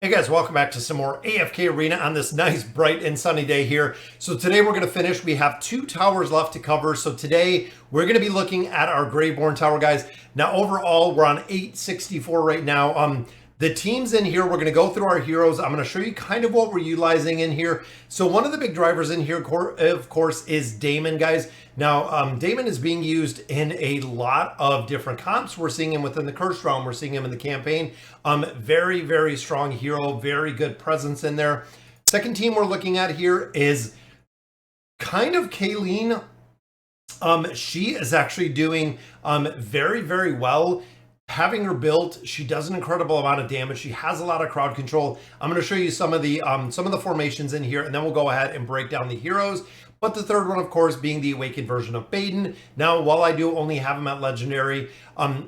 Hey guys, welcome back to some more AFK Arena on this nice, bright, and sunny day here. So today we're going to finish. We have 2 towers left to cover. So today we're going to be looking at our Graveborn tower, guys. Now overall, we're on 864 right now. The teams in here, we're going to go through our heroes. I'm going to show you kind of what we're utilizing in here. So one of the big drivers in here, of course, is Damon, guys. Now, Damon is being used in a lot of different comps. We're seeing him within the Curse Realm. We're seeing him in the campaign. Very, very strong hero. Very good presence in there. Second team we're looking at here is kind of Kayleen. She is actually doing very, very well. Having her built, she does an incredible amount of damage. She has a lot of crowd control. I'm going to show you some of the formations in here, and then we'll go ahead and break down the heroes. But the third one, of course, being the awakened version of Baden. Now, while I do only have him at legendary,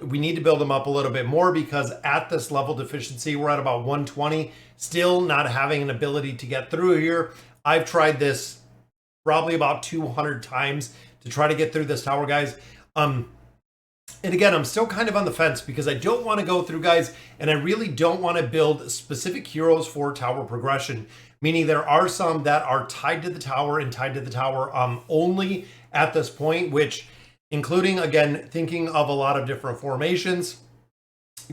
we need to build him up a little bit more because at this level deficiency, we're at about 120. Still not having an ability to get through here. I've tried this probably about 200 times to try to get through this tower, guys. And again, I'm still kind of on the fence because I don't want to go through, guys, and I really don't want to build specific heroes for tower progression, meaning there are some that are tied to the tower and tied to the tower only at this point, which including, again, thinking of a lot of different formations.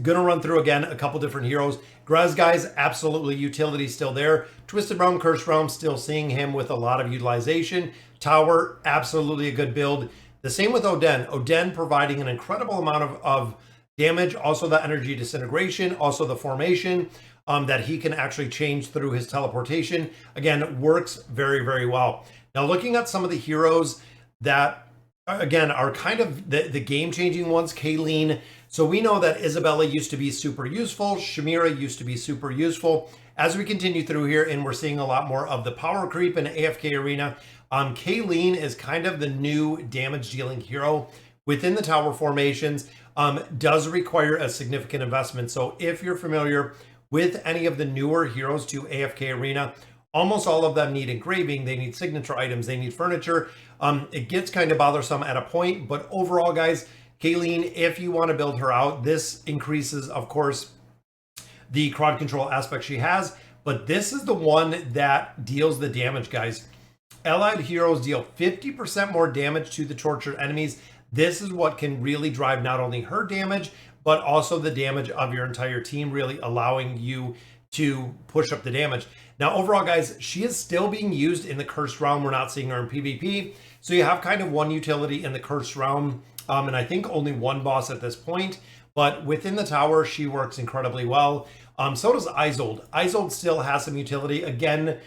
Gonna run through, again, a couple different heroes. Grez, guys, absolutely utility still there. Twisted Realm, Curse Realm, still seeing him with a lot of utilization. Tower, absolutely a good build. The same with Oden. Oden providing an incredible amount of damage. Also the energy disintegration. Also the formation that he can actually change through his teleportation. Again, works very, very well. Now looking at some of the heroes that, again, are kind of the game-changing ones. Kayleen. So we know that Isabella used to be super useful. Shamira used to be super useful. As we continue through here and we're seeing a lot more of the power creep in AFK Arena, Kayleen is kind of the new damage dealing hero within the tower formations. Does require a significant investment. So if you're familiar with any of the newer heroes to AFK Arena, almost all of them need engraving. They need signature items. They need furniture. It gets kind of bothersome at a point, but overall, guys, Kayleen, if you want to build her out, this increases, of course, the crowd control aspect she has, but this is the one that deals the damage, guys. Allied heroes deal 50% more damage to the tortured enemies. This is what can really drive not only her damage, but also the damage of your entire team, really allowing you to push up the damage. Now, overall, guys, she is still being used in the Cursed Realm. We're not seeing her in PvP. So you have kind of one utility in the Cursed Realm, and I think only one boss at this point. But within the tower, she works incredibly well. So does Isolde. Isolde still has some utility. Again,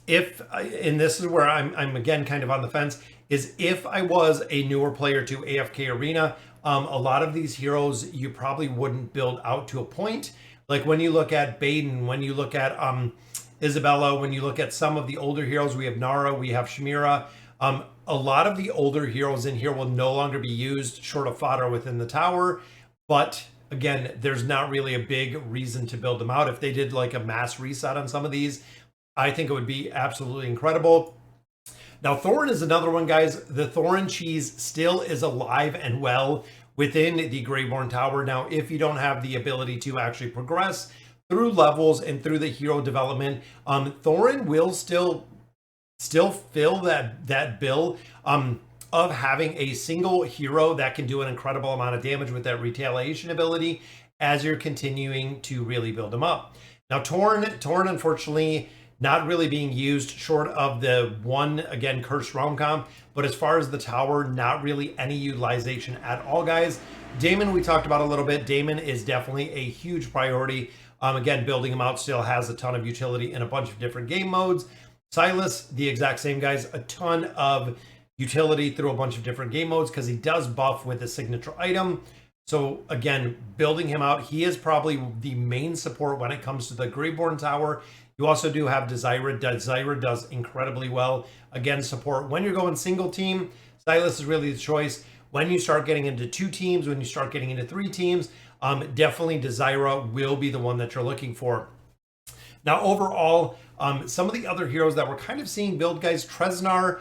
and this is where I'm again kind of on the fence, is if I was a newer player to AFK Arena, a lot of these heroes you probably wouldn't build out to a point. Like when you look at Baden, when you look at Isabella, when you look at some of the older heroes, we have Nara, we have Shamira. A lot of the older heroes in here will no longer be used short of fodder within the tower. But again, there's not really a big reason to build them out. If they did like a mass reset on some of these, I think it would be absolutely incredible. Now, Thorin is another one, guys. The Thorin cheese still is alive and well within the Graveborn Tower. Now, if you don't have the ability to actually progress through levels and through the hero development, Thorin will still fill that bill of having a single hero that can do an incredible amount of damage with that retaliation ability as you're continuing to really build him up. Now, Torn, unfortunately, not really being used short of the one, again, Cursed Realm comp, but as far as the tower, not really any utilization at all, guys. Damon, we talked about a little bit. Damon is definitely a huge priority. Again, building him out still has a ton of utility in a bunch of different game modes. Silas, the exact same, guys. A ton of utility through a bunch of different game modes because he does buff with a signature item. So again, building him out, he is probably the main support when it comes to the Graveborn Tower. You also do have Desira. Desira does incredibly well. Again, support when you're going single team. Silas is really the choice. When you start getting into 2 teams, when you start getting into 3 teams, definitely Desira will be the one that you're looking for. Now, overall, some of the other heroes that we're kind of seeing build, guys, Treznar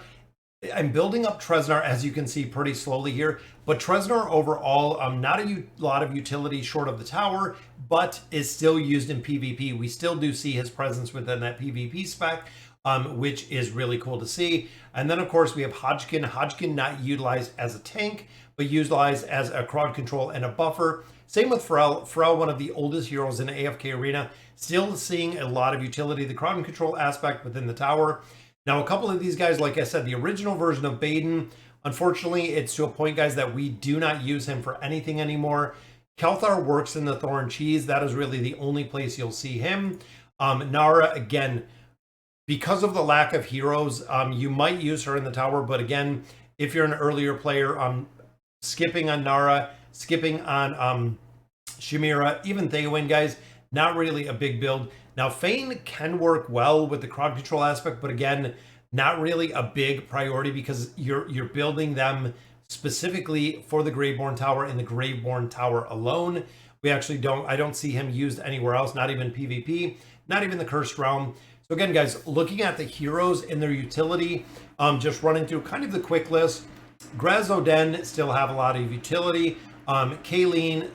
I'm building up Treznar, as you can see, pretty slowly here. But Treznar overall, not a lot of utility short of the tower, but is still used in PvP. We still do see his presence within that PvP spec, which is really cool to see. And then, of course, we have Hodgkin. Hodgkin not utilized as a tank, but utilized as a crowd control and a buffer. Same with Pharrell. Pharrell, one of the oldest heroes in AFK Arena, still seeing a lot of utility, the crowd control aspect within the tower. Now, a couple of these guys, like I said, the original version of Baden, unfortunately, it's to a point, guys, that we do not use him for anything anymore. Kelthar works in the Thorn Cheese. That is really the only place you'll see him. Nara, again, because of the lack of heroes, you might use her in the tower. But again, if you're an earlier player, skipping on Nara, skipping on Chimera, even Theowen, guys, not really a big build. Now, Fane can work well with the crowd control aspect, but again, not really a big priority because you're building them specifically for the Graveborn Tower and the Graveborn Tower alone. I don't see him used anywhere else, not even PvP, not even the Cursed Realm. So again, guys, looking at the heroes and their utility, just running through kind of the quick list. Grazoden still have a lot of utility. Kayleen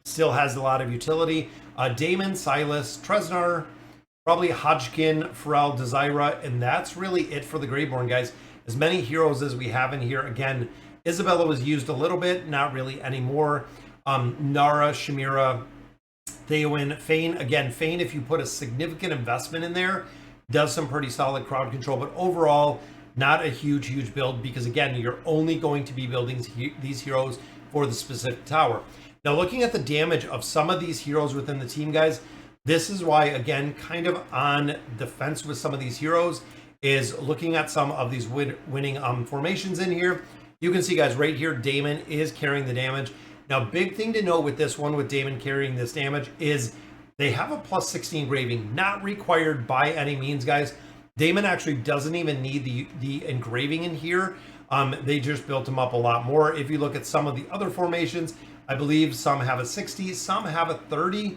still has a lot of utility. Damon, Silas, Treznar, probably Hodgkin, Pharrell, Desira, and that's really it for the Graveborn, guys. As many heroes as we have in here. Again, Isabella was used a little bit, not really anymore. Nara, Chimera, Theowen, Fane. Again, Fane, if you put a significant investment in there, does some pretty solid crowd control, but overall, not a huge build because, again, you're only going to be building these heroes for the specific tower. Now, looking at the damage of some of these heroes within the team, guys, this is why, again, kind of on defense with some of these heroes is looking at some of these winning formations in here. You can see, guys, right here, Damon is carrying the damage. Now, big thing to know with this one, with Damon carrying this damage, is they have a plus 16 engraving, not required by any means, guys. Damon actually doesn't even need the engraving in here. They just built him up a lot more. If you look at some of the other formations, I believe some have a 60, some have a 30,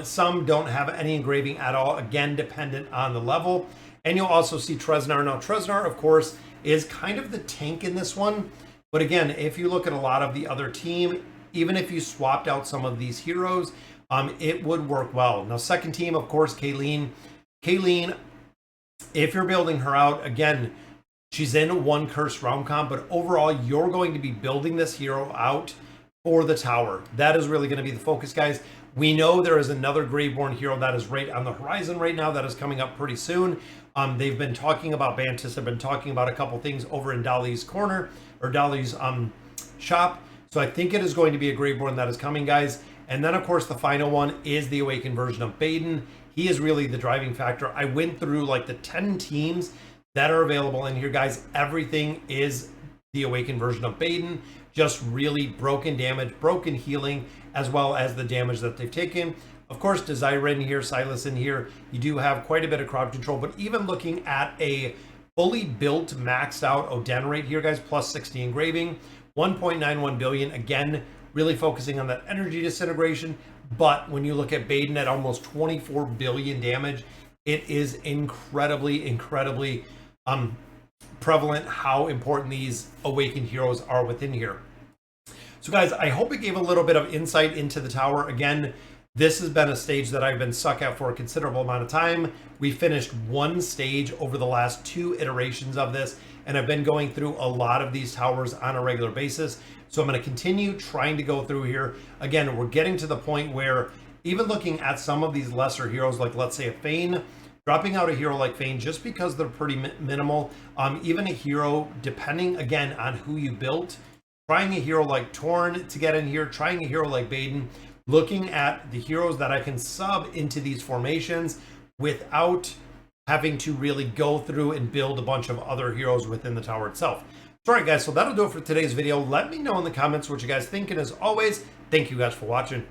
some don't have any engraving at all, again, dependent on the level. And you'll also see Treznar. Now, Treznar, of course, is kind of the tank in this one. But again, if you look at a lot of the other team, even if you swapped out some of these heroes, it would work well. Now, second team, of course, Kayleen. Kayleen, if you're building her out, again, she's in one Cursed Realm comp, but overall, you're going to be building this hero out for the tower. That is really going to be the focus, guys. We know there is another Graveborn hero that is right on the horizon right now that is coming up pretty soon. They've been talking about Bantis, have been talking about a couple things over in Dolly's corner, or Dolly's shop. So I think it is going to be a Graveborn that is coming, guys. And then, of course, the final one is the Awakened version of Baden. He is really the driving factor. I went through like the 10 teams that are available in here, guys. Everything is the Awakened version of Baden. Just really broken damage, broken healing, as well as the damage that they've taken. Of course, Desire in here, Silas in here. You do have quite a bit of crowd control, but even looking at a fully built, maxed out Oden right here, guys, plus 60 engraving, 1.91 billion. Again, really focusing on that energy disintegration. But when you look at Baden at almost 24 billion damage, it is incredibly prevalent how important these Awakened heroes are within here. So guys, I hope it gave a little bit of insight into the tower. Again, this has been a stage that I've been stuck at for a considerable amount of time. We finished one stage over the last 2 iterations of this, and I've been going through a lot of these towers on a regular basis. So I'm going to continue trying to go through here. Again, we're getting to the point where even looking at some of these lesser heroes, like let's say a Fane, dropping out a hero like Fane just because they're pretty minimal. Even a hero, depending again on who you built, trying a hero like Torn to get in here, trying a hero like Baden, looking at the heroes that I can sub into these formations without having to really go through and build a bunch of other heroes within the tower itself. So, all right, guys, so that'll do it for today's video. Let me know in the comments what you guys think, and as always, thank you guys for watching.